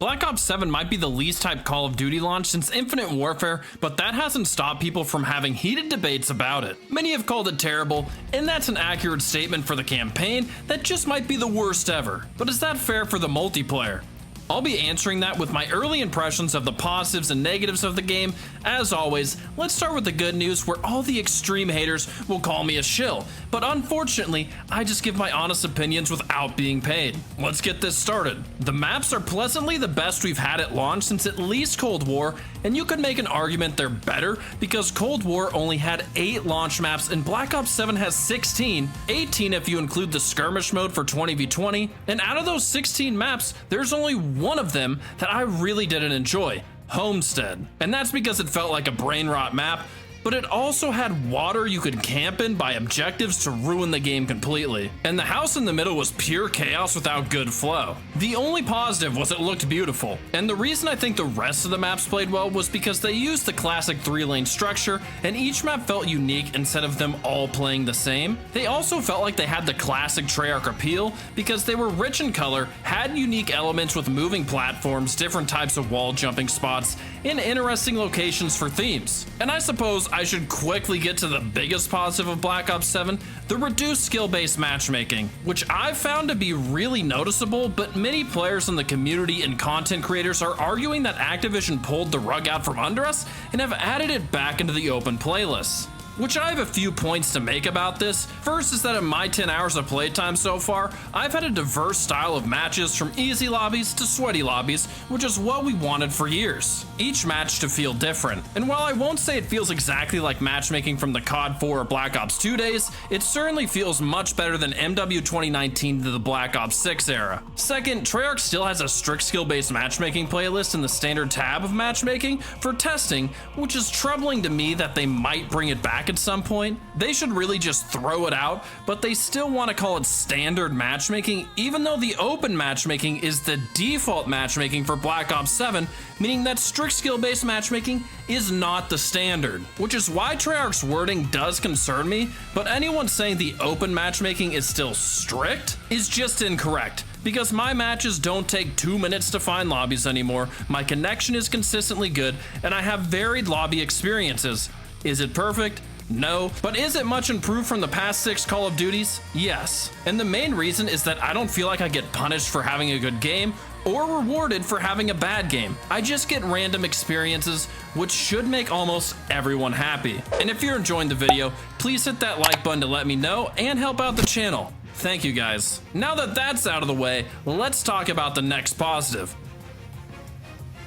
Black Ops 7 might be the least hyped Call of Duty launch since Infinite Warfare, but that hasn't stopped people from having heated debates about it. Many have called it terrible, and that's an accurate statement for the campaign that just might be the worst ever. But is that fair for the multiplayer? I'll be answering that with my early impressions of the positives and negatives of the game. As always, let's start with the good news where all the extreme haters will call me a shill, but unfortunately, I just give my honest opinions without being paid. Let's get this started. The maps are pleasantly the best we've had at launch since at least Cold War, and you could make an argument they're better because Cold War only had 8 launch maps and Black Ops 7 has 16, 18 if you include the skirmish mode for 20v20, and out of those 16 maps, there's only one of them that I really didn't enjoy, Homestead. And that's because it felt like a brain rot map, but it also had water you could camp in by objectives to ruin the game completely. And the house in the middle was pure chaos without good flow. The only positive was it looked beautiful. And the reason I think the rest of the maps played well was because they used the classic 3-lane structure, and each map felt unique instead of them all playing the same. They also felt like they had the classic Treyarch appeal because they were rich in color, had unique elements with moving platforms, different types of wall jumping spots, and interesting locations for themes. And I suppose I should quickly get to the biggest positive of Black Ops 7, the reduced skill-based matchmaking, which I've found to be really noticeable, but many players in the community and content creators are arguing that Activision pulled the rug out from under us and have added it back into the open playlists. Which I have a few points to make about this. First is that in my 10 hours of playtime so far, I've had a diverse style of matches from easy lobbies to sweaty lobbies, which is what we wanted for years. Each match to feel different. And while I won't say it feels exactly like matchmaking from the COD 4 or Black Ops 2 days, it certainly feels much better than MW 2019 to the Black Ops 6 era. Second, Treyarch still has a strict skill-based matchmaking playlist in the standard tab of matchmaking for testing, which is troubling to me that they might bring it back at some point. They should really just throw it out, but they still want to call it standard matchmaking, even though the open matchmaking is the default matchmaking for Black Ops 7, meaning that strict skill-based matchmaking is not the standard, which is why Treyarch's wording does concern me, but anyone saying the open matchmaking is still strict is just incorrect. Because my matches don't take 2 minutes to find lobbies anymore, my connection is consistently good, and I have varied lobby experiences. Is it perfect? No. But is it much improved from the past 6 Call of Duties? Yes. And the main reason is that I don't feel like I get punished for having a good game or rewarded for having a bad game. I just get random experiences, which should make almost everyone happy. And if you're enjoying the video, please hit that like button to let me know and help out the channel. Thank you guys. Now that that's out of the way, let's talk about the next positive.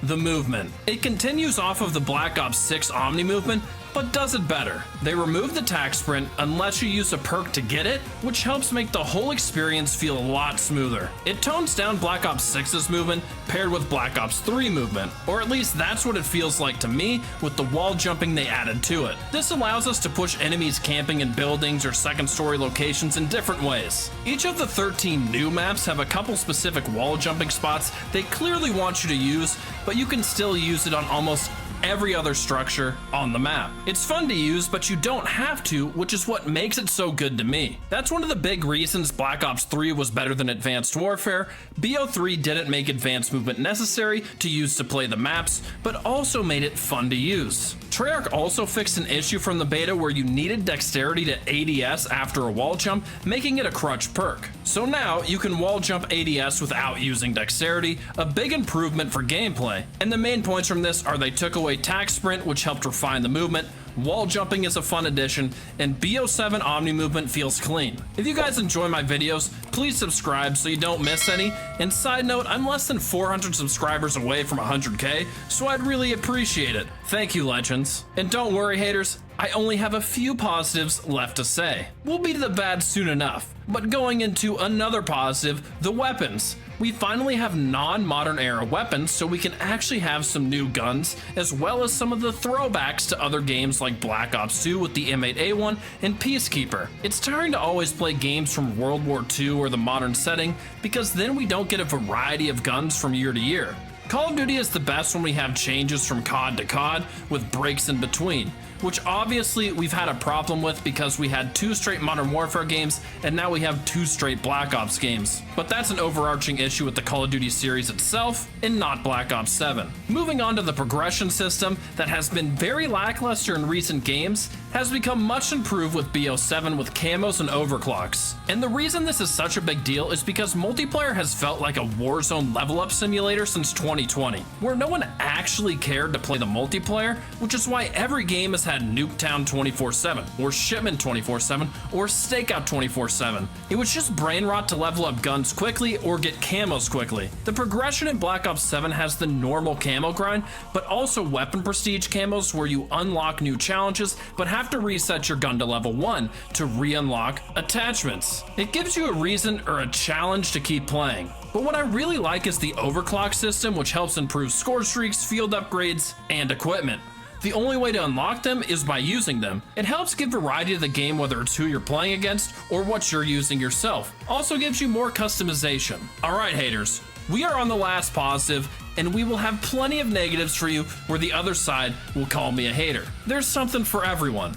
The movement. It continues off of the Black Ops 6 Omni movement, but does it better. They remove the tac sprint unless you use a perk to get it, which helps make the whole experience feel a lot smoother. It tones down Black Ops 6's movement paired with Black Ops 3 movement, or at least that's what it feels like to me with the wall jumping they added to it. This allows us to push enemies camping in buildings or second story locations in different ways. Each of the 13 new maps have a couple specific wall jumping spots they clearly want you to use, but you can still use it on almost every other structure on the map. It's fun to use, but you don't have to, which is what makes it so good to me. That's one of the big reasons Black Ops 3 was better than Advanced Warfare. BO3 didn't make advanced movement necessary to use to play the maps, but also made it fun to use. Treyarch also fixed an issue from the beta where you needed dexterity to ADS after a wall jump, making it a crutch perk. So now you can wall jump ADS without using dexterity, a big improvement for gameplay. And the main points from this are they took away tac sprint, which helped refine the movement, wall jumping is a fun addition, and BO7 Omni movement feels clean. If you guys enjoy my videos, please subscribe so you don't miss any, and side note, I'm less than 400 subscribers away from 100k, so I'd really appreciate it. Thank you, legends. And don't worry, haters, I only have a few positives left to say. We'll be to the bad soon enough, but going into another positive, the weapons. We finally have non-modern era weapons, so we can actually have some new guns, as well as some of the throwbacks to other games like Black Ops 2 with the M8A1 and Peacekeeper. It's tiring to always play games from World War II or the modern setting, because then we don't get a variety of guns from year to year. Call of Duty is the best when we have changes from COD to COD with breaks in between, which obviously we've had a problem with because we had 2 straight Modern Warfare games and now we have 2 straight Black Ops games. But that's an overarching issue with the Call of Duty series itself and not Black Ops 7. Moving on to the progression system that has been very lackluster in recent games has become much improved with BO7 with camos and overclocks. And the reason this is such a big deal is because multiplayer has felt like a Warzone level up simulator since 2020, where no one actually cared to play the multiplayer, which is why every game has had Nuketown 24/7, or Shipment 24/7, or Stakeout 24/7. It was just brain rot to level up guns quickly or get camos quickly. The progression in Black Ops 7 has the normal camo grind, but also weapon prestige camos where you unlock new challenges, but have to reset your gun to level 1 to re-unlock attachments. It gives you a reason or a challenge to keep playing. But what I really like is the overclock system, which helps improve score streaks, field upgrades, and equipment. The only way to unlock them is by using them. It helps give variety to the game, whether it's who you're playing against or what you're using yourself. Also gives you more customization. Alright haters, we are on the last positive, and we will have plenty of negatives for you where the other side will call me a hater. There's something for everyone.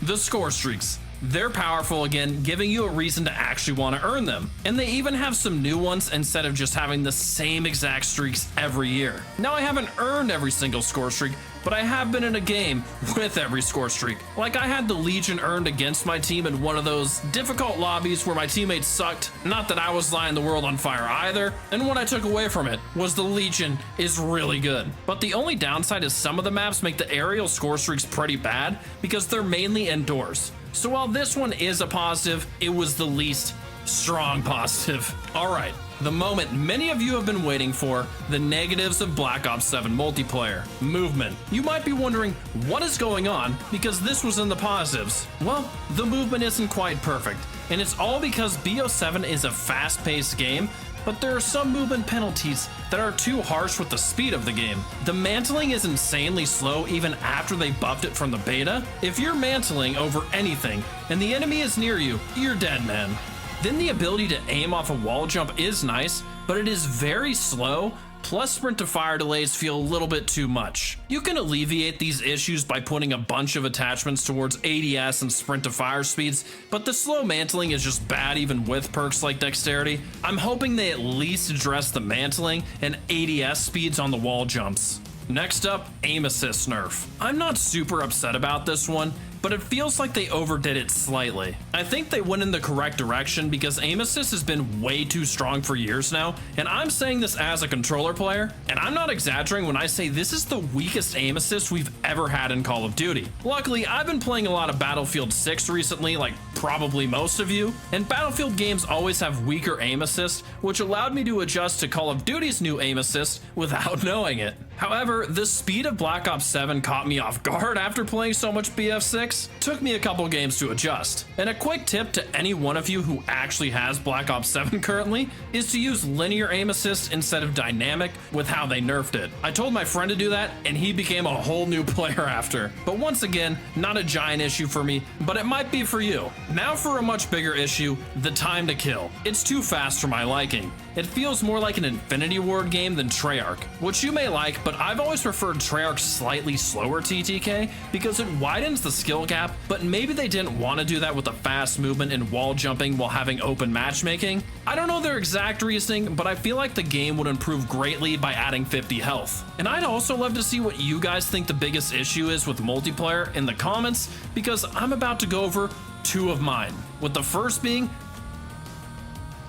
The score streaks. They're powerful again, giving you a reason to actually want to earn them. And they even have some new ones instead of just having the same exact streaks every year. Now I haven't earned every single score streak, but I have been in a game with every score streak. Like I had the Legion earned against my team in one of those difficult lobbies where my teammates sucked. Not that I was lighting the world on fire either. And what I took away from it was the Legion is really good. But the only downside is some of the maps make the aerial score streaks pretty bad because they're mainly indoors. So while this one is a positive, it was the least strong positive. Alright, the moment many of you have been waiting for, the negatives of Black Ops 7 multiplayer. Movement. You might be wondering what is going on because this was in the positives. Well, the movement isn't quite perfect, and it's all because BO7 is a fast-paced game, but there are some movement penalties that are too harsh with the speed of the game. The mantling is insanely slow even after they buffed it from the beta. If you're mantling over anything and the enemy is near you, you're dead, man. Then the ability to aim off a wall jump is nice, but it is very slow, plus sprint to fire delays feel a little bit too much. You can alleviate these issues by putting a bunch of attachments towards ADS and sprint to fire speeds, but the slow mantling is just bad even with perks like dexterity. I'm hoping they at least address the mantling and ADS speeds on the wall jumps. Next up, aim assist nerf. I'm not super upset about this one, but it feels like they overdid it slightly. I think they went in the correct direction because aim assist has been way too strong for years now, and I'm saying this as a controller player, and I'm not exaggerating when I say this is the weakest aim assist we've ever had in Call of Duty. Luckily, I've been playing a lot of Battlefield 6 recently, like probably most of you, and Battlefield games always have weaker aim assist, which allowed me to adjust to Call of Duty's new aim assist without knowing it. However, the speed of Black Ops 7 caught me off guard after playing so much BF6. Took me a couple games to adjust. And a quick tip to any one of you who actually has Black Ops 7 currently is to use linear aim assist instead of dynamic with how they nerfed it. I told my friend to do that and he became a whole new player after. But once again, not a giant issue for me, but it might be for you. Now for a much bigger issue, the time to kill. It's too fast for my liking. It feels more like an Infinity Ward game than Treyarch, which you may like, but I've always preferred Treyarch's slightly slower TTK because it widens the skill gap, but maybe they didn't want to do that with the fast movement and wall jumping while having open matchmaking. I don't know their exact reasoning, but I feel like the game would improve greatly by adding 50 health. And I'd also love to see what you guys think the biggest issue is with multiplayer in the comments, because I'm about to go over 2 of mine, with the first being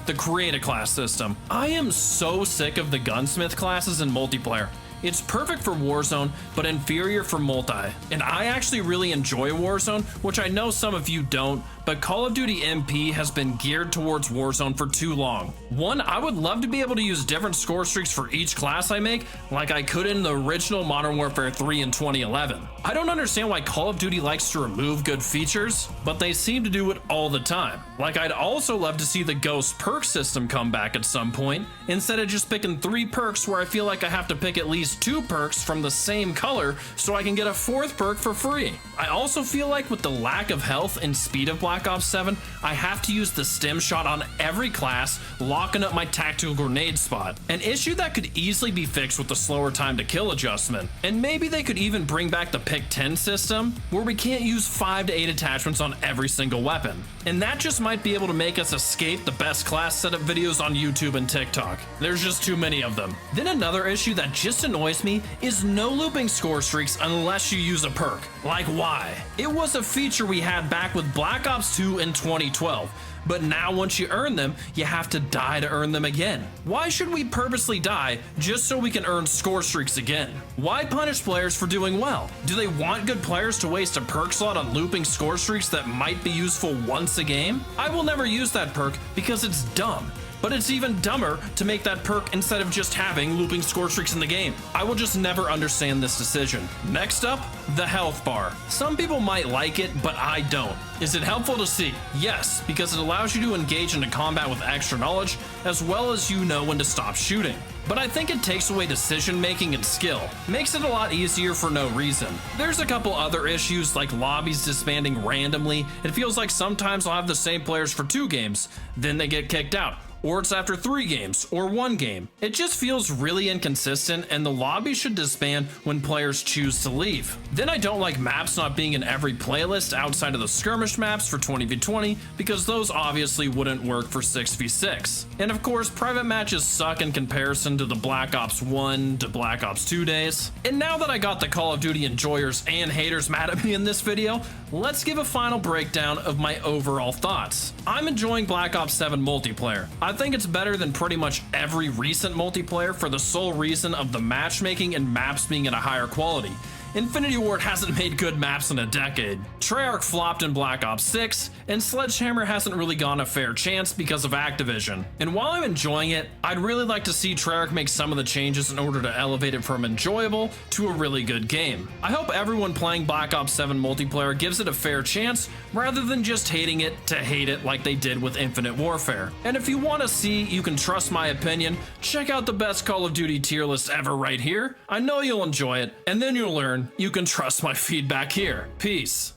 the create a class system. I am so sick of the gunsmith classes in multiplayer. It's perfect for Warzone, but inferior for multi. And I actually really enjoy Warzone, which I know some of you don't, but Call of Duty MP has been geared towards Warzone for too long. One, I would love to be able to use different score streaks for each class I make, like I could in the original Modern Warfare 3 in 2011. I don't understand why Call of Duty likes to remove good features, but they seem to do it all the time. Like I'd also love to see the Ghost perk system come back at some point, instead of just picking 3 perks where I feel like I have to pick at least 2 perks from the same color so I can get a 4th perk for free. I also feel like with the lack of health and speed of Black Black Ops 7, I have to use the stim shot on every class, locking up my tactical grenade spot. An issue that could easily be fixed with the slower time to kill adjustment. And maybe they could even bring back the pick 10 system, where we can't use 5 to 8 attachments on every single weapon. And that just might be able to make us escape the best class setup videos on YouTube and TikTok. There's just too many of them. Then another issue that just annoys me is no looping score streaks unless you use a perk. Like, why? It was a feature we had back with Black Ops 2 in 2012. But now once you earn them, you have to die to earn them again. Why should we purposely die just so we can earn score streaks again? Why punish players for doing well? Do they want good players to waste a perk slot on looping score streaks that might be useful once a game? I will never use that perk because it's dumb. But it's even dumber to make that perk instead of just having looping score streaks in the game. I will just never understand this decision. Next up, the health bar. Some people might like it, but I don't. Is it helpful to see? Yes, because it allows you to engage into combat with extra knowledge, as well as you know when to stop shooting. But I think it takes away decision making and skill. Makes it a lot easier for no reason. There's a couple other issues like lobbies disbanding randomly. It feels like sometimes I'll have the same players for 2 games, then they get kicked out. Or it's after 3 games, or 1 game. It just feels really inconsistent, and the lobby should disband when players choose to leave. Then I don't like maps not being in every playlist outside of the skirmish maps for 20v20, because those obviously wouldn't work for 6v6. And of course, private matches suck in comparison to the Black Ops 1 to Black Ops 2 days. And now that I got the Call of Duty enjoyers and haters mad at me in this video, let's give a final breakdown of my overall thoughts. I'm enjoying Black Ops 7 multiplayer. I think it's better than pretty much every recent multiplayer for the sole reason of the matchmaking and maps being at a higher quality. Infinity Ward hasn't made good maps in a decade. Treyarch flopped in Black Ops 6, and Sledgehammer hasn't really gotten a fair chance because of Activision. And while I'm enjoying it, I'd really like to see Treyarch make some of the changes in order to elevate it from enjoyable to a really good game. I hope everyone playing Black Ops 7 multiplayer gives it a fair chance, rather than just hating it to hate it like they did with Infinite Warfare. And if you want to see you can trust my opinion, check out the best Call of Duty tier list ever right here. I know you'll enjoy it, and then you'll learn you can trust my feedback here. Peace.